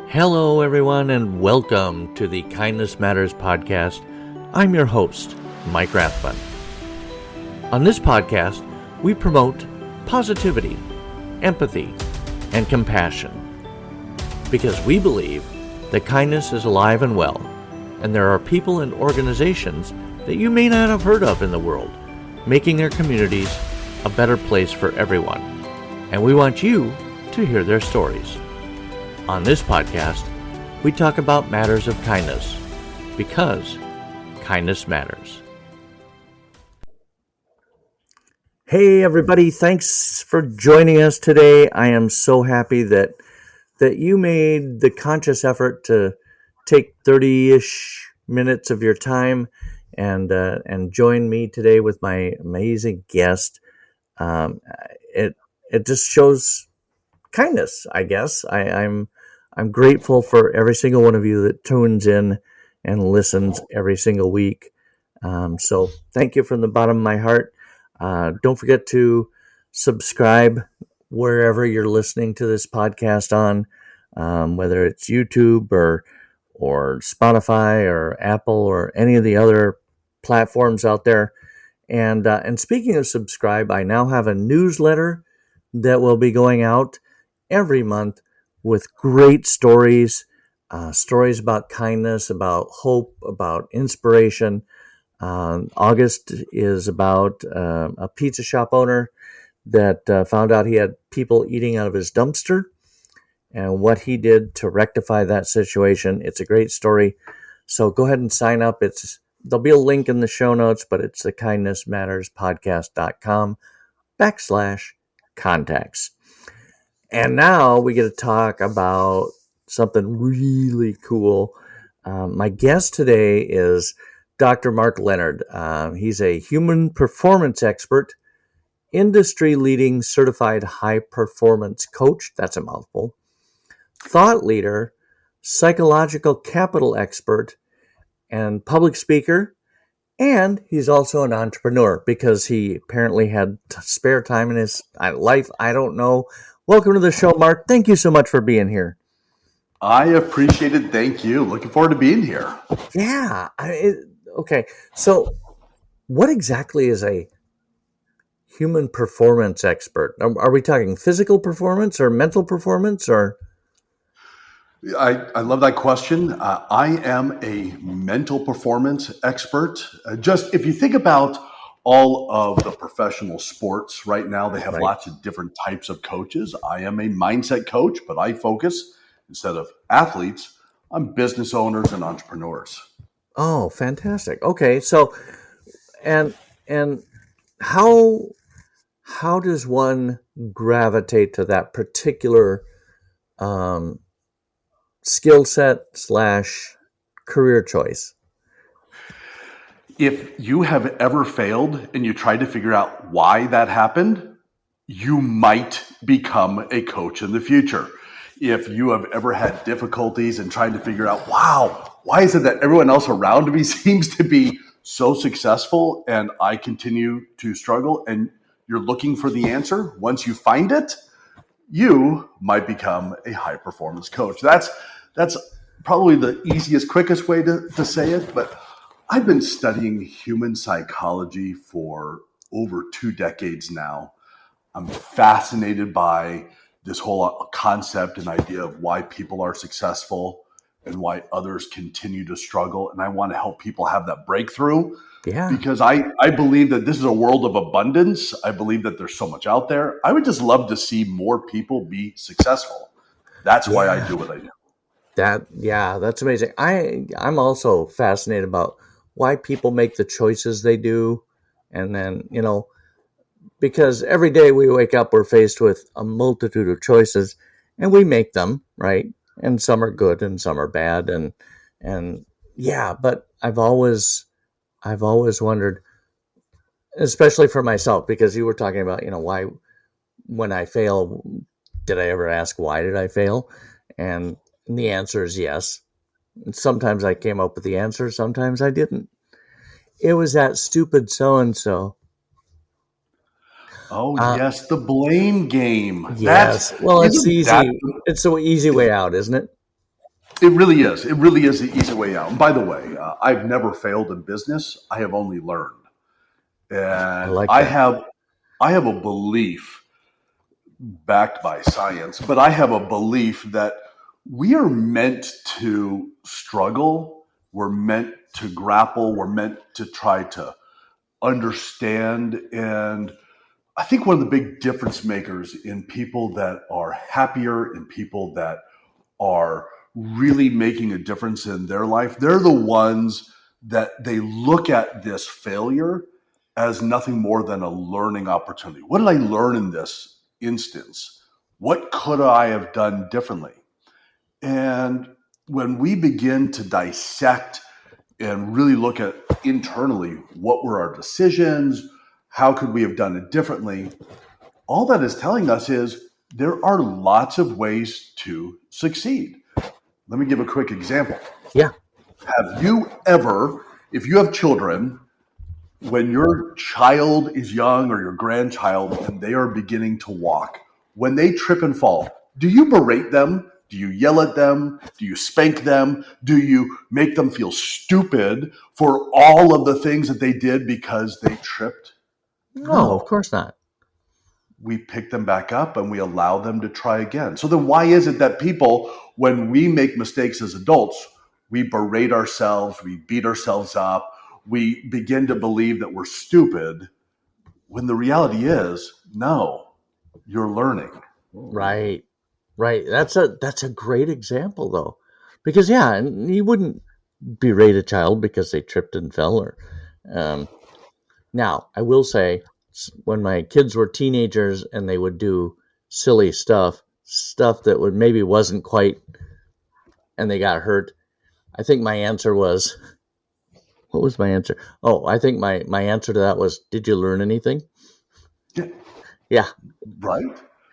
Hello, everyone, and welcome to the Kindness Matters podcast. I'm your host, Mike Rathbun. On this podcast, we promote positivity, empathy, and compassion because we believe that kindness is alive and well, and there are people and organizations that you may not have heard of in the world, making their communities a better place for everyone. And we want you to hear their stories. On this podcast, we talk about matters of kindness because kindness matters. Hey everybody, thanks for joining us today. I am so happy that you made the conscious effort to take 30-ish minutes of your time and join me today with my amazing guest. It just shows kindness, I guess. I'm grateful for every single one of you that tunes in and listens every single week. So thank you from the bottom of my heart. Don't forget to subscribe wherever you're listening to this podcast on, whether it's YouTube or Spotify or Apple or any of the other platforms out there. And speaking of subscribe, I now have a newsletter that will be going out every month with great stories, stories about kindness, about hope, about inspiration. August is about a pizza shop owner that found out he had people eating out of his dumpster and what he did to rectify that situation. It's a great story. So go ahead and sign up. There'll be a link in the show notes, but it's the kindnessmatterspodcast.com/contacts. And now we get to talk about something really cool. My guest today is Dr. Mark Leonard. He's a human performance expert, industry-leading certified high-performance coach, that's a mouthful, thought leader, psychological capital expert, and public speaker. And he's also an entrepreneur because he apparently had spare time in his life. I don't know. Welcome to the show, Mark. Thank you so much for being here. I appreciate it. Thank you. Looking forward to being here. Yeah. Okay. So what exactly is a human performance expert? Are we talking physical performance or mental performance or? I love that question. I am a mental performance expert. Just if you think about all of the professional sports right now, they have lots of different types of coaches. I am a mindset coach, but I focus, instead of athletes, on business owners and entrepreneurs. Oh, fantastic. Okay. So, and how does one gravitate to that particular skill set / career choice? If you have ever failed and you try to figure out why that happened, you might become a coach in the future. If you have ever had difficulties and trying to figure out, wow, why is it that everyone else around me seems to be so successful and I continue to struggle, and you're looking for the answer, once you find it, you might become a high performance coach. That's probably the easiest, quickest way to say it, but I've been studying human psychology for over 2 decades now. I'm fascinated by this whole concept and idea of why people are successful and why others continue to struggle. And I want to help people have that breakthrough. Yeah. Because I believe that this is a world of abundance. I believe that there's so much out there. I would just love to see more people be successful. That's why I do what I do. That's amazing. I'm also fascinated about why people make the choices they do. And then, because every day we wake up, we're faced with a multitude of choices and we make them, right? And some are good and some are bad. But I've always wondered, especially for myself, because you were talking about, why, when I fail, did I ever ask, why did I fail? And the answer is yes. Sometimes I came up with the answer. Sometimes I didn't. It was that stupid so-and-so. Oh, yes, the blame game. Yes. Well, it's easy. It's the easy way out, isn't it? It really is. It really is the easy way out. And by the way, I've never failed in business. I have only learned. I And like I that. have I have a belief backed by science, but I have a belief that we are meant to struggle. We're meant to grapple. We're meant to try to understand. And I think one of the big difference makers in people that are happier, in people that are really making a difference in their life, they're the ones that they look at this failure as nothing more than a learning opportunity. What did I learn in this instance? What could I have done differently? And when we begin to dissect and really look at internally what were our decisions, how could we have done it differently, all that is telling us is there are lots of ways to succeed. Let me give a quick example. Yeah. Have you ever, if you have children, when your child is young or your grandchild and they are beginning to walk, when they trip and fall, do you berate them? Do you yell at them? Do you spank them? Do you make them feel stupid for all of the things that they did because they tripped? No, of No. course not. We pick them back up and we allow them to try again. So then why is it that people, when we make mistakes as adults, we berate ourselves, we beat ourselves up, we begin to believe that we're stupid, when the reality is, no, you're learning. Right. Right. That's a great example though. Because yeah, and you wouldn't berate a child because they tripped and fell or um now, I will say when my kids were teenagers and they would do silly stuff that would maybe wasn't quite and they got hurt, I think my answer was what was my answer? Oh, I think my answer to that was, did you learn anything? Yeah, Yeah. right?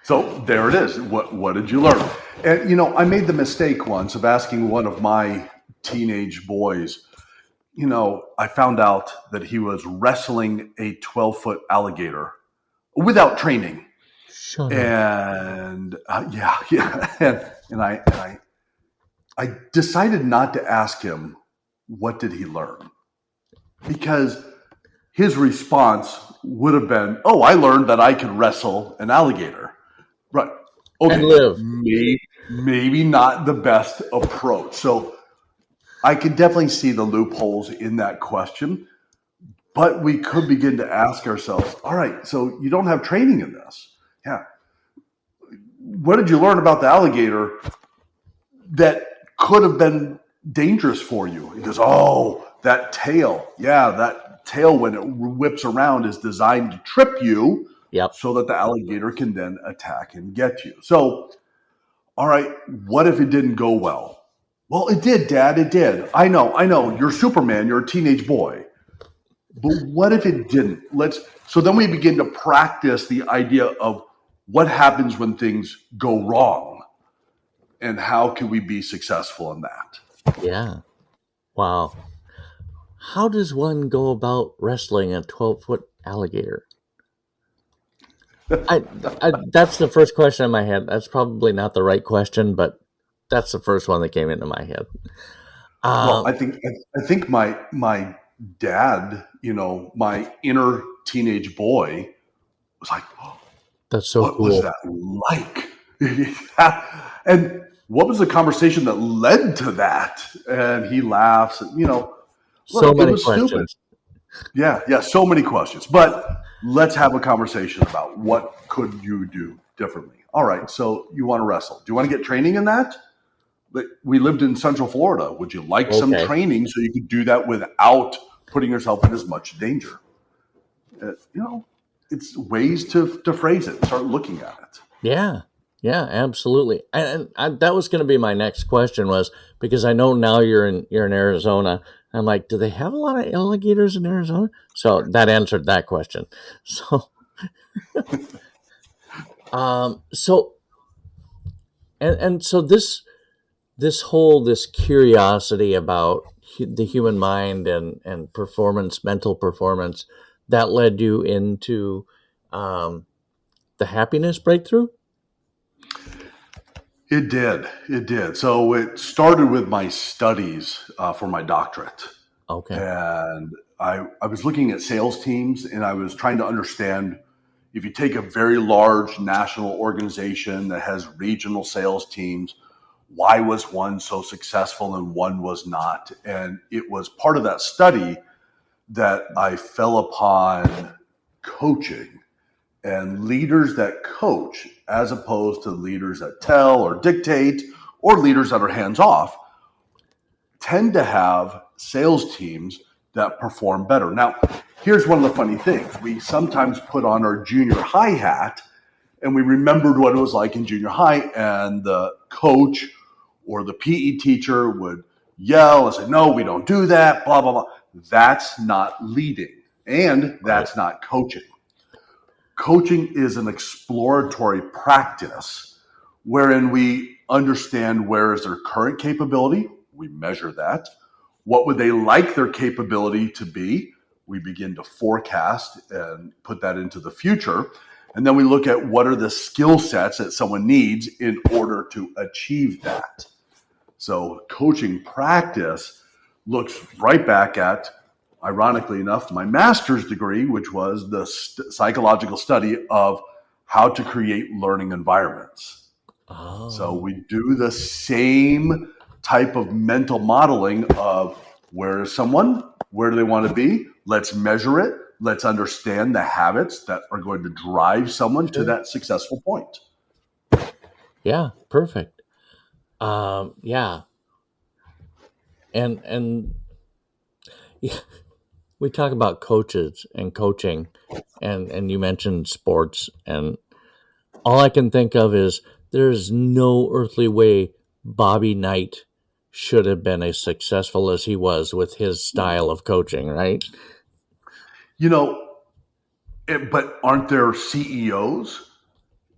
So there it is. What did you learn? And I made the mistake once of asking one of my teenage boys, I found out that he was wrestling a 12-foot alligator without training. Shut up. And yeah. And I decided not to ask him, what did he learn? Because his response would have been, oh, I learned that I could wrestle an alligator. Right. And Okay. live. Maybe not the best approach. So I could definitely see the loopholes in that question, but we could begin to ask ourselves, all right, so you don't have training in this. Yeah. What did you learn about the alligator that could have been dangerous for you? He goes, oh, that tail. Yeah, that tail, when it whips around, is designed to trip you Yep. so that the alligator can then attack and get you. So, all right, what if it didn't go well? Well, it did, Dad. It did. I know. You're Superman. You're a teenage boy. But what if it didn't? So then we begin to practice the idea of what happens when things go wrong and how can we be successful in that. Yeah. Wow. How does one go about wrestling a 12-foot alligator? I, that's the first question in my head. That's probably not the right question, but that's the first one that came into my head. Well, Um, I think my dad, my inner teenage boy was like, oh, that's so what was cool. that like? And what was the conversation that led to that? And he laughs and, So look, it many was stupid. questions. Yeah, so many questions. But let's have a conversation about what could you do differently. All right, so you want to wrestle. Do you want to get training in that? But we lived in Central Florida. Would you like some Okay. training so you could do that without putting yourself in as much danger? It's ways to phrase it. Start looking at it. Yeah. Yeah, absolutely. And that was going to be my next question was because I know now you're in Arizona. I'm like, do they have a lot of alligators in Arizona? So that answered that question. So so and so this curiosity about the human mind and performance, mental performance, that led you into um, the happiness breakthrough. It did. It did. So it started with my studies for my doctorate. Okay. And I was looking at sales teams and I was trying to understand if you take a very large national organization that has regional sales teams, why was one so successful and one was not? And it was part of that study that I fell upon coaching and leaders that coach as opposed to leaders that tell or dictate or leaders that are hands off tend to have sales teams that perform better. Now, here's one of the funny things. We sometimes put on our junior high hat and we remembered what it was like in junior high, and the coach or the PE teacher would yell and say, no, we don't do that, blah, blah, blah. That's not leading, and Right. that's not coaching. Coaching is an exploratory practice wherein we understand where is their current capability. We measure that. What would they like their capability to be? We begin to forecast and put that into the future. And then we look at what are the skill sets that someone needs in order to achieve that. So coaching practice looks right back at, ironically enough, my master's degree, which was the psychological study of how to create learning environments. So Oh, we do the same type of mental modeling of where is someone, where do they want to be? Let's measure it. Let's understand the habits that are going to drive someone to sure. that successful point. Yeah, perfect. Yeah, and yeah, we talk about coaches and coaching, and you mentioned sports, and all I can think of is there's no earthly way Bobby Knight should have been as successful as he was with his style of coaching, right? You know, but aren't there CEOs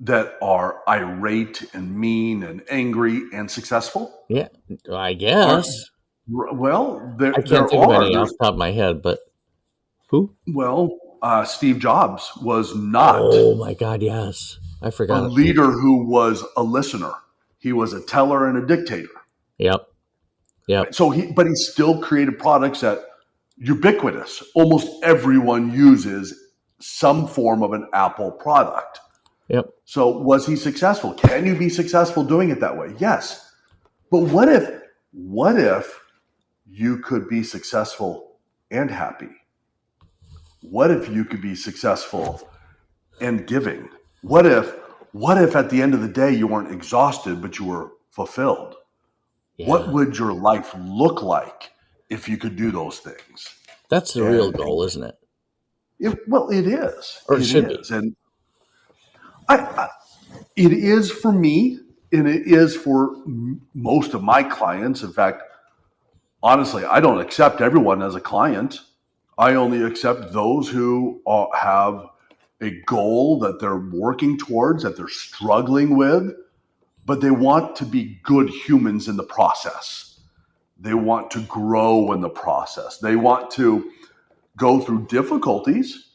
that are irate and mean and angry and successful? Yeah, I Aren't guess. well, I can't there think of are. any off There's the top of my head, but who? Steve Jobs was not Oh my God, yes. I a forgot it. leader who was a listener. He was a teller and a dictator. Yep, yep, Right? But he still created products that ubiquitous. Almost everyone uses some form of an Apple product. yep. So was he successful? Can you be successful doing it that way? Yes. But what if you could be successful and happy? What if you could be successful and giving? What if what if at the end of the day you weren't exhausted but you were fulfilled? What Yeah. would your life look like if you could do those things? That's the real And goal, isn't it? well, it is. Or it It should be. is. And I it is for me, and it is for most of my clients. In fact, honestly, I don't accept everyone as a client. I only accept those who have a goal that they're working towards, that they're struggling with, but they want to be good humans in the process. They want to grow in the process. They want to go through difficulties,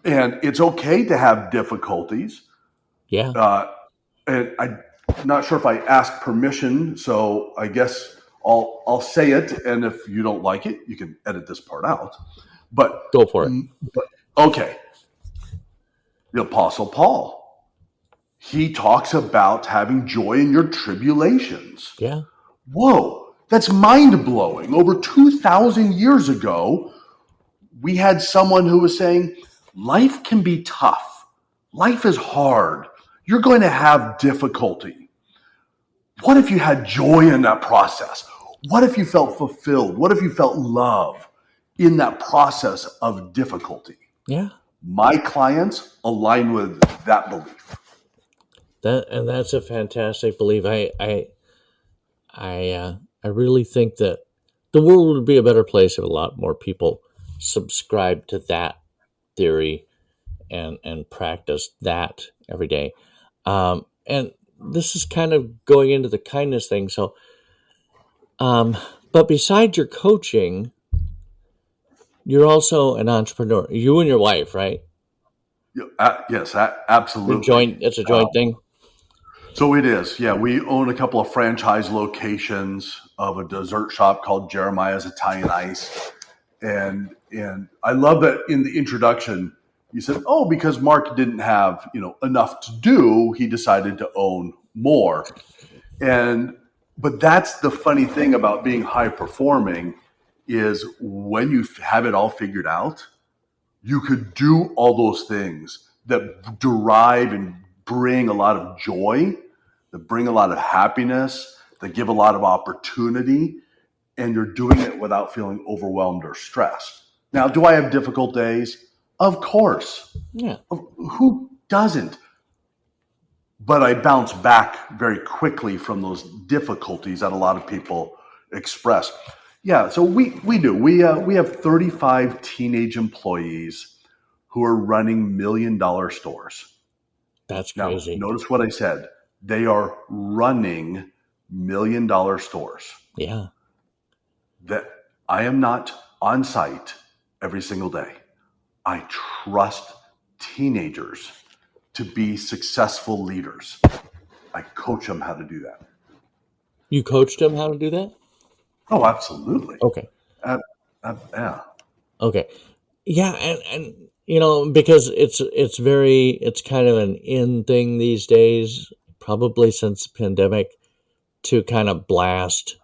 and it's okay to have difficulties. Yeah. Uh, and I'm not sure if I asked permission, so I guess I'll say it, and if you don't like it, you can edit this part out. But, Go for it. but okay, the Apostle Paul, he talks about having joy in your tribulations. Yeah. Whoa, that's mind blowing. Over 2,000 years ago, we had someone who was saying, life can be tough. Life is hard. You're going to have difficulty. What if you had joy in that process? What if you felt fulfilled? What if you felt love in that process of difficulty? Yeah. My clients align with that belief. That's a fantastic belief. I really think that the world would be a better place if a lot more people subscribe to that theory and practice that every day. And this is kind of going into the kindness thing. So, um, but besides your coaching, you're also an entrepreneur. You and your wife, right? Yes, absolutely. It's a Uh, joint thing. So it is. Yeah, we own a couple of franchise locations of a dessert shop called Jeremiah's Italian Ice. And I love that in the introduction you said, "Oh, because Mark didn't have, enough to do, he decided to own more." And but that's the funny thing about being high performing is when you have it all figured out, you could do all those things that derive and bring a lot of joy, that bring a lot of happiness, that give a lot of opportunity, and you're doing it without feeling overwhelmed or stressed. Now, do I have difficult days? Of course. Yeah. Who doesn't? But I bounce back very quickly from those difficulties that a lot of people express. Yeah, so we do. We have 35 teenage employees who are running $1 million stores. That's Now, crazy. notice what I said. They are running $1 million stores. Yeah. That I am not on site every single day. I trust teenagers to be successful leaders. I coach them how to do that. You coached him how to do that? Oh, absolutely. Okay. Yeah. Okay. Yeah, and because it's kind of an in thing these days, probably since the pandemic, to kind of blast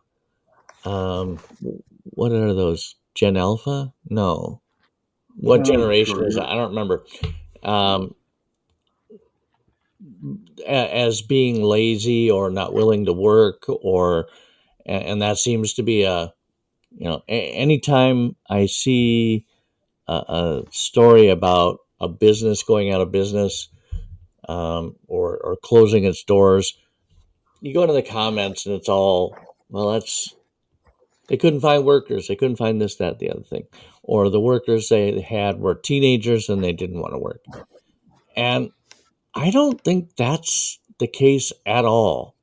um what are those? Gen Alpha? No. What generation Sure. is that? I don't remember. Um as being lazy or not willing to work, or and that seems to be anytime I see a story about a business going out of business, or closing its doors, you go into the comments and it's all, well, that's, they couldn't find workers, they couldn't find this, that, the other thing, or the workers they had were teenagers and they didn't want to work. And I don't think that's the case at all.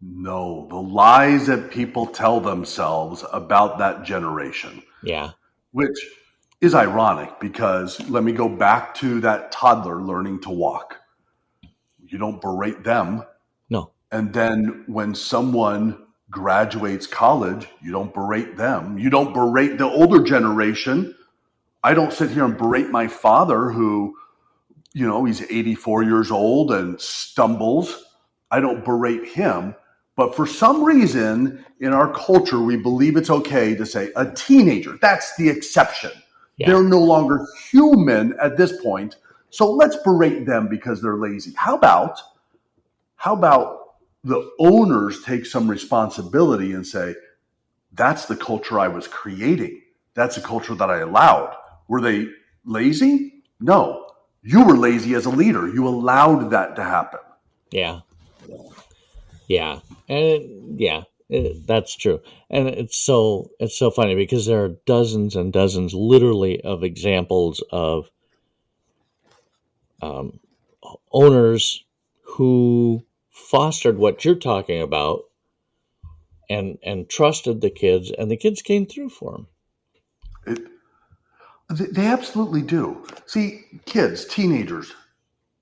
No, the lies that people tell themselves about that generation, Yeah. which is ironic because let me go back to that toddler learning to walk. You don't berate them. No. And then when someone graduates college, you don't berate them. You don't berate the older generation. I don't sit here and berate my father who, he's 84 years old and stumbles. I don't berate him. But for some reason in our culture, we believe it's okay to say a teenager. That's the exception. Yeah. They're no longer human at this point. So let's berate them because they're lazy. How about the owners take some responsibility and say, that's the culture I was creating. That's the culture that I allowed. Were they lazy? No. You were lazy as a leader. You allowed that to happen. Yeah. Yeah. And that's true. And it's so funny because there are dozens and dozens, literally, of examples of um, owners who fostered what you're talking about, and trusted the kids, and the kids came through for them. It, they absolutely do. See, kids, teenagers,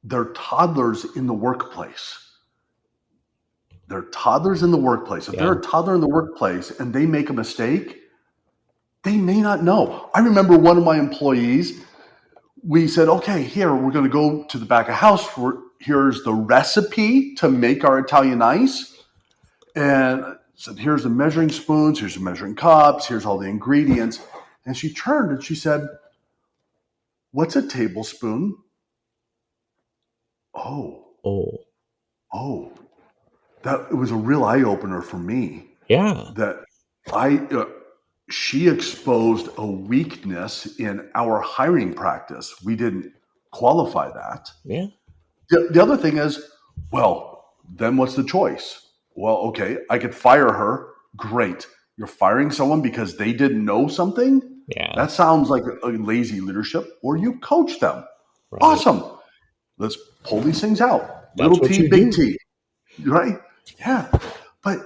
they're toddlers in the workplace. They're toddlers in the workplace. If Yeah. they're a toddler in the workplace and they make a mistake, they may not know. I remember one of my employees, we said, okay, here, we're going to go to the back of house. Here's the recipe to make our Italian ice. And I said, here's the measuring spoons, here's the measuring cups, here's all the ingredients. And she turned and she said, what's a tablespoon? Oh, Oh. oh, that it was a real eye opener for me Yeah. that she exposed a weakness in our hiring practice. We didn't qualify that. Yeah. The other thing is, well, then what's the choice? Well, okay, I could fire her. Great. You're firing someone because they didn't know something? Yeah. That sounds like a lazy leadership. Or you coach them. Right. Awesome. Let's pull these things out. That's Little what T, you big do. T. Right? Yeah. But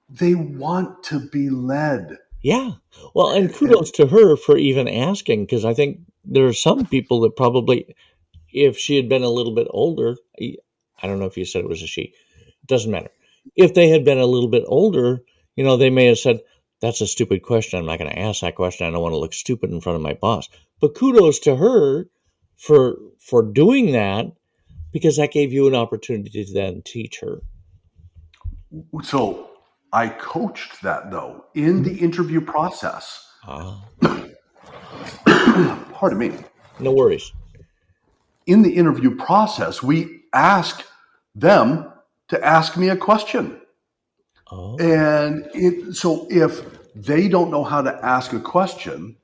they want to be led. Yeah. Well, and kudos to her for even asking, because I think there are some people that probably, if she had been a little bit older, I don't know if you said it was a she. It doesn't matter. If they had been a little bit older, they may have said, "That's a stupid question. I'm not going to ask that question. I don't want to look stupid in front of my boss." But kudos to her for doing that, because that gave you an opportunity to then teach her. So I coached that though in the interview process. Ah, Pardon me. no worries. In the interview process, we ask them to ask me a question. Oh, And so if they don't know how to ask a question,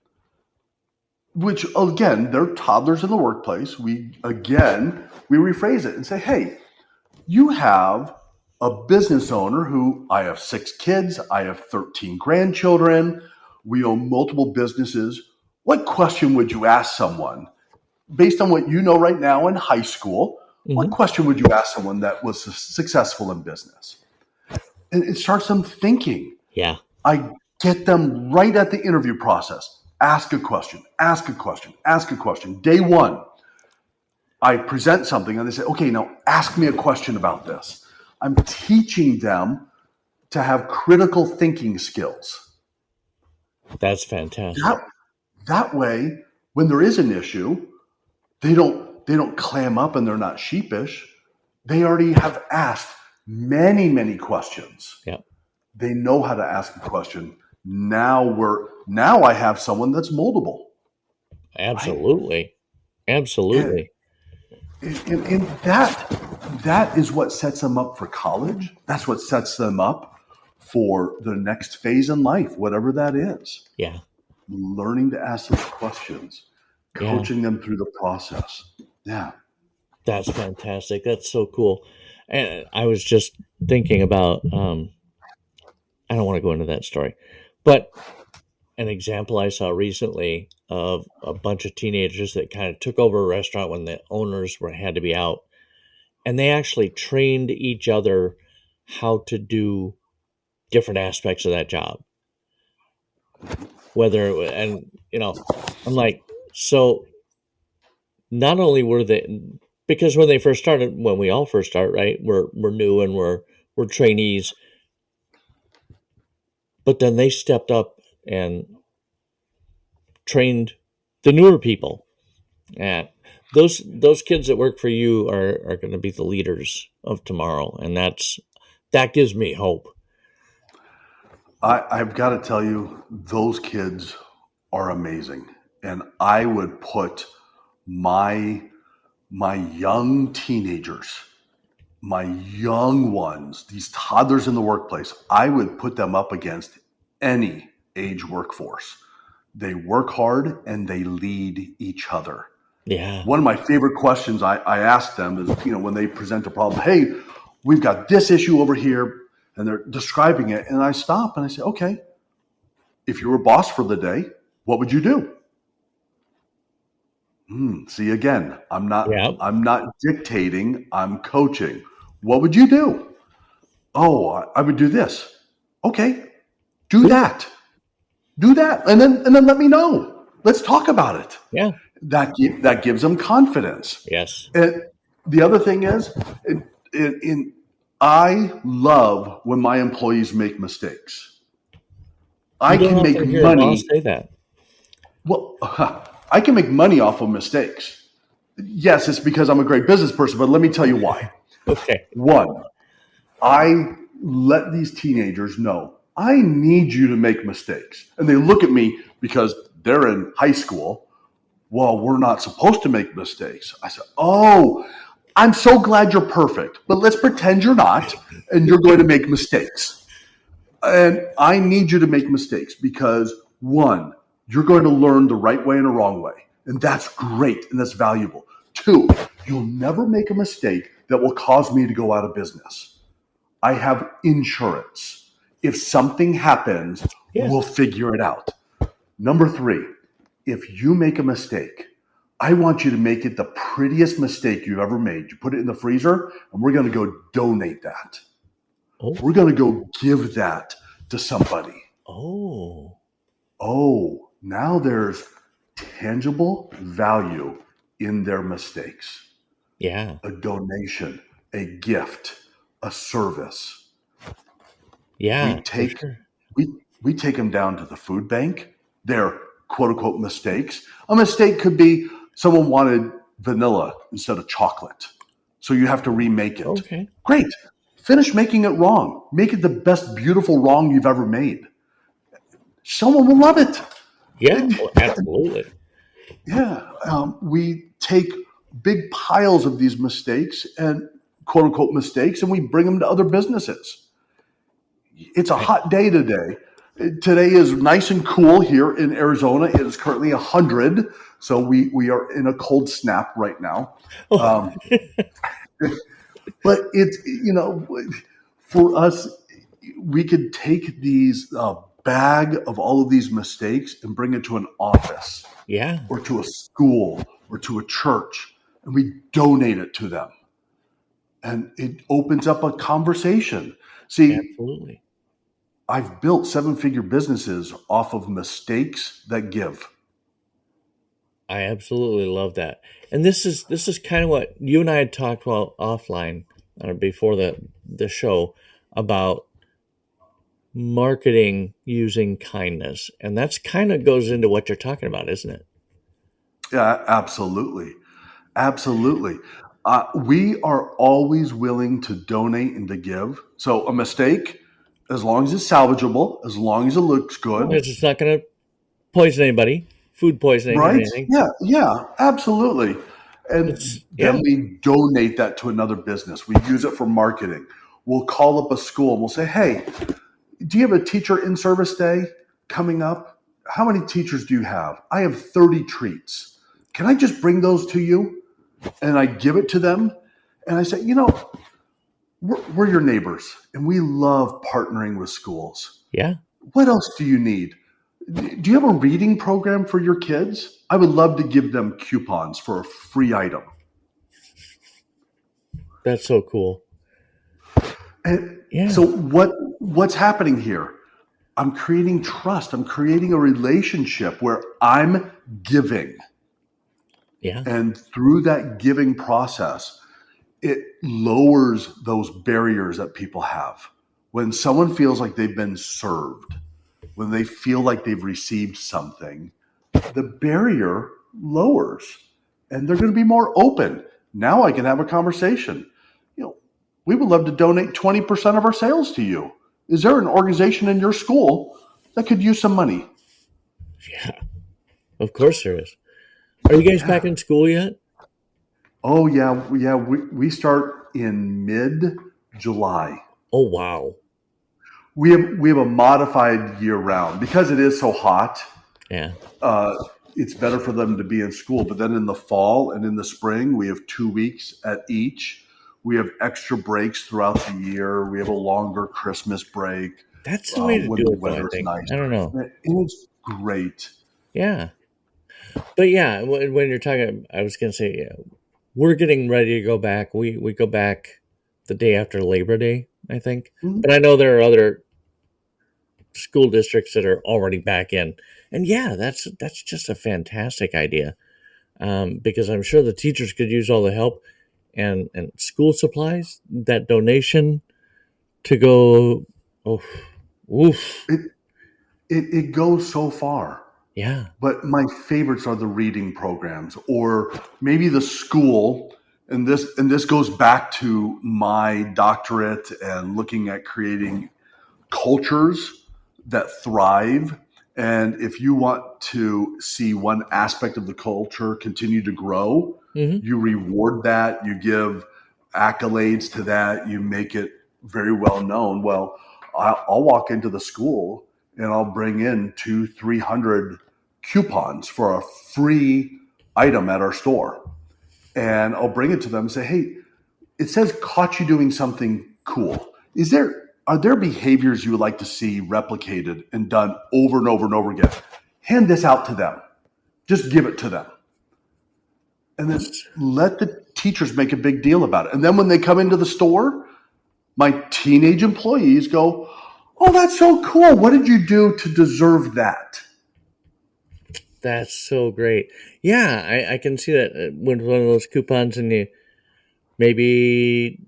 which again, they're toddlers in the workplace, we rephrase it and say, hey, you have a business owner who I have 6 kids, I have 13 grandchildren, we own multiple businesses. What question would you ask someone based on what you know right now in high school? What hmm, question would you ask someone that was successful in business? And it starts them thinking. yeah, I get them right at the interview process. Ask a question, ask a question, ask a question. Day one, I present something and they say, okay, now ask me a question about this. I'm teaching them to have critical thinking skills. that's fantastic. That, that way, when there is an issue, they don't clam up and they're not sheepish. They already have asked many, many questions. Yeah, They know how to ask a question. Now I have someone that's moldable, right? absolutely, And, absolutely. and that is what sets them up for college. That's what sets them up for the next phase in life, whatever that is. Yeah, Learning to ask those questions, yeah, coaching them through the process. Yeah. that's fantastic. That's so cool. And I was just thinking about. I don't want to go into that story, but an example I saw recently of a bunch of teenagers that kind of took over a restaurant when the owners had to be out, and they actually trained each other how to do different aspects of that job. I'm like, so not only were they, because when they first started, when we all first start, right, we're new and we're trainees, but then they stepped up and trained the newer people. And those kids that work for you are going to be the leaders of tomorrow, and that gives me hope. I've got to tell you, those kids are amazing. And I would put my my young teenagers, my young ones, these toddlers in the workplace, I would put them up against any age workforce. They work hard and they lead each other. Yeah, One of my favorite questions I ask them is, when they present a problem, hey, we've got this issue over here, and they're describing it. And I stop and I say, okay, if you were boss for the day, what would you do? See, again, yeah, I'm not dictating, I'm coaching. What would you do? Oh, I would do this. Okay, do do it. that. Do that. And then let me know. Let's talk about it. Yeah, That gives them confidence. yes. And the other thing is, in I love when my employees make mistakes. You I don't can make often hear a boss money. say that. Well, I can make money off of mistakes. Yes, it's because I'm a great business person, but let me tell you why. Okay. One, I let these teenagers know I need you to make mistakes. And they look at me because they're in high school. Well, we're not supposed to make mistakes. I said, oh, I'm so glad you're perfect, but let's pretend you're not and you're going to make mistakes. And I need you to make mistakes because, one, you're going to learn the right way and the wrong way. And that's great and that's valuable. Two, you'll never make a mistake that will cause me to go out of business. I have insurance. If something happens, Yes. we'll figure it out. Number three, if you make a mistake, I want you to make it the prettiest mistake you've ever made. You put it in the freezer, and we're going to go donate that. Oh. We're going to go give that to somebody. Oh. Oh, now there's tangible value in their mistakes. Yeah. A donation. a gift, a service. We Yeah, for take sure. we take them down to the food bank. They're quote unquote mistakes. A mistake could be someone wanted vanilla instead of chocolate, so you have to remake it. Okay. Great. Finish making it wrong. Make it the best beautiful wrong you've ever made. Someone will love it. Yeah, well, absolutely. Yeah, we take big piles of these mistakes and quote unquote mistakes, and we bring them to other businesses. It's a I, hot day today. Today is nice and cool here in Arizona. It is currently 100, so we are in a cold snap right now. oh, Um, but it's for us, we could take these bag of all of these mistakes and bring it to an office yeah, or to a school or to a church, and we donate it to them. And it opens up a conversation. See, absolutely. I've built seven-figure businesses off of mistakes that give. I absolutely love that. And this is kind of what you and I had talked about offline before the show about marketing using kindness, and that's kind of goes into what you're talking about, isn't it? Yeah, absolutely. Absolutely. We are always willing to donate and to give. So a mistake, as long as it's salvageable, as long as it looks As long good, as it's not going to poison anybody, food poisoning or right? anything. Yeah, yeah, absolutely. And It's then yeah, we donate that to another business. We use it for marketing. We'll call up a school and we'll say, hey, do you have a teacher in service day coming up? How many teachers do you have? I have 30 treats. Can I just bring those to you? And I give it to them. And I say, we're your neighbors and we love partnering with schools. yeah. What else do you need? Do you have a reading program for your kids? I would love to give them coupons for a free item. That's so cool. And Yeah, so what's happening here? I'm creating trust. I'm creating a relationship where I'm giving. yeah, And through that giving process, it lowers those barriers that people have. When someone feels like they've been served, when they feel like they've received something, the barrier lowers and they're going to be more open. Now I can have a conversation. You know, we would love to donate 20% of our sales to you. Is there an organization in your school that could use some money? yeah. Of course there is. Are you guys back Yeah. in school yet? Oh, yeah. Yeah. We start in mid July. Oh wow. We have a modified year round because it is so hot. Yeah. Uh, it's better for them to be in school. But then in the fall and in the spring, we have 2 weeks at each. We have extra breaks throughout the year. We have a longer Christmas break That's the way to when do the it though, I weather is think. I don't nicer. know. And it's great. Yeah. But yeah, when you're talking I was going to say yeah, we're getting ready to go back. We go back the day after Labor Day, I think. Mhm. But I know there are other school districts that are already back in. And yeah, that's just a fantastic idea. Because I'm sure the teachers could use all the help and school supplies, that donation to go. Oh, oof, It, it goes so far. yeah, But my favorites are the reading programs or maybe the school. And this goes back to my doctorate and looking at creating cultures that thrive. And if you want to see one aspect of the culture continue to grow, hmm, you reward that, you give accolades to that, you make it very well known. Well, I'll walk into the school and I'll bring in 300 coupons for a free item at our store. And I'll bring it to them and say, hey, it says caught you doing something cool. Are there behaviors you would like to see replicated and done over and over and over again? Hand this out to them. Just give it to them. And then let the teachers make a big deal about it. And then when they come into the store, my teenage employees go, oh, that's so cool. What did you do to deserve that? that's so great. Yeah, I can see that when one of those coupons and you maybe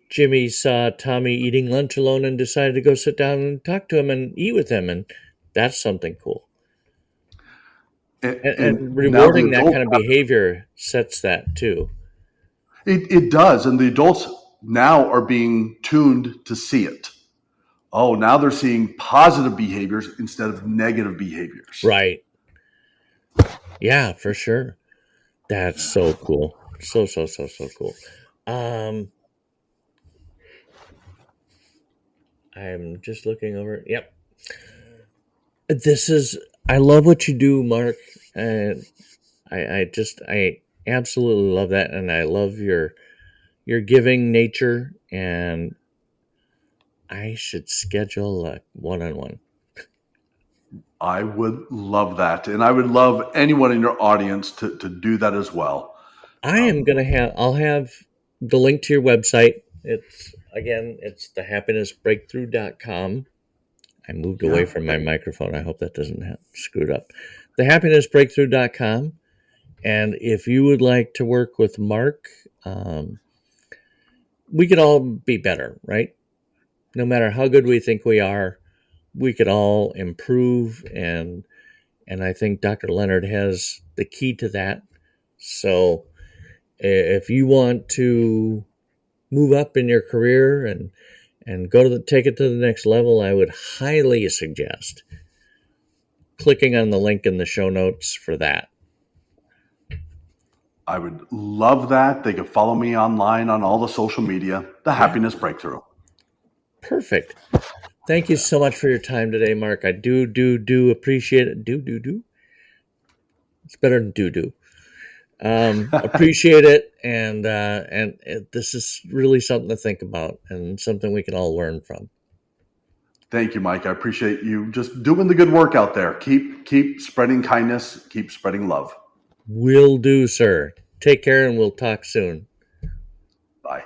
Jimmy saw Tommy eating lunch alone and decided to go sit down and talk to him and eat with him, and that's something cool. And And now the rewarding that adults, kind of behavior sets that too. it does. And the adults now are being tuned to see it. Oh, now they're seeing positive behaviors instead of negative behaviors. Right. Yeah, for sure. That's so cool. So cool. I'm just looking over. Yep. I love what you do, Mark. And I absolutely love that. And I love your giving nature. And I should schedule a one-on-one. I would love that. And I would love anyone in your audience to do that as well. I'll have the link to your website. It's thehappinessbreakthrough.com. I moved away from my microphone. I hope that doesn't have screwed up. Thehappinessbreakthrough.com. And if you would like to work with Mark, we could all be better, right? No matter how good we think we are, we could all improve. And I think Dr. Leonard has the key to that. So if you want to move up in your career and take it to the next level, I would highly suggest clicking on the link in the show notes for that. I would love that. They can follow me online on all the social media, The Happiness Breakthrough. Perfect. Thank you so much for your time today, Mark. I do appreciate it. Do. It's better than do. Appreciate it, and this is really something to think about and something we can all learn from. Thank you, Mike. I appreciate you just doing the good work out there. Keep spreading kindness. Keep spreading love. Will do, sir. Take care, and we'll talk soon. Bye.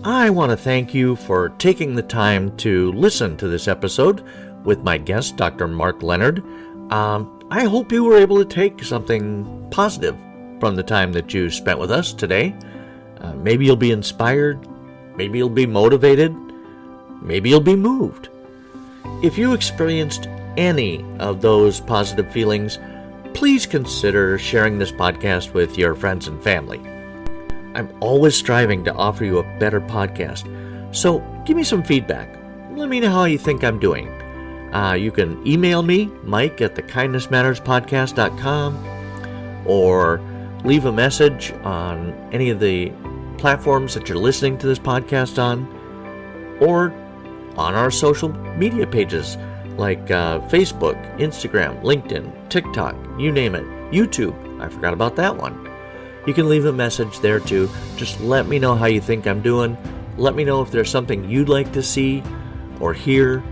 I want to thank you for taking the time to listen to this episode with my guest, Dr. Mark Leonard. I hope you were able to take something positive from the time that you spent with us today. Maybe you'll be inspired. Maybe you'll be motivated. Maybe you'll be moved. If you experienced any of those positive feelings, please consider sharing this podcast with your friends and family. I'm always striving to offer you a better podcast, so give me some feedback. Let me know how you think I'm doing. You can email me, Mike at thekindnessmatterspodcast.com, or leave a message on any of the platforms that you're listening to this podcast on, or on our social media pages like Facebook, Instagram, LinkedIn, TikTok, you name it, YouTube. I forgot about that one. You can leave a message there too. Just let me know how you think I'm doing. Let me know if there's something you'd like to see or hear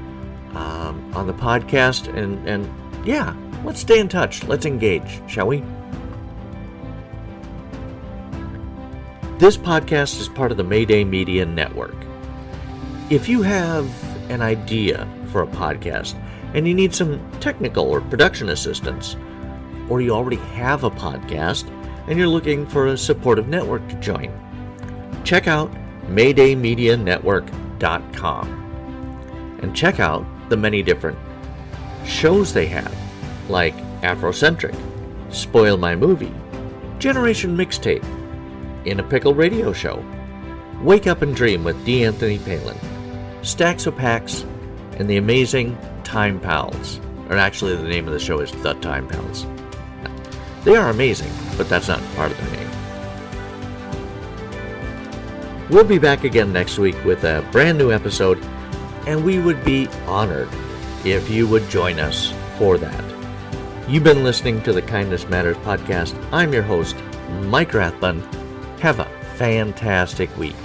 on the podcast. And yeah, let's stay in touch. Let's engage, shall we? This podcast is part of the Mayday Media Network. If you have an idea for a podcast and you need some technical or production assistance, or you already have a podcast and you're looking for a supportive network to join, check out MaydayMediaNetwork.com and check out the many different shows they have, like Afrocentric, Spoil My Movie, Generation Mixtape, In a Pickle Radio Show, Wake Up and Dream with D. Anthony Palin, Stacks of Packs, and the amazing Time Pals. Or actually, the name of the show is The Time Pals. They are amazing, but that's not part of their name. We'll be back again next week with a brand new episode, and we would be honored if you would join us for that. You've been listening to the Kindness Matters podcast. I'm your host, Mike Rathbun. Have a fantastic week.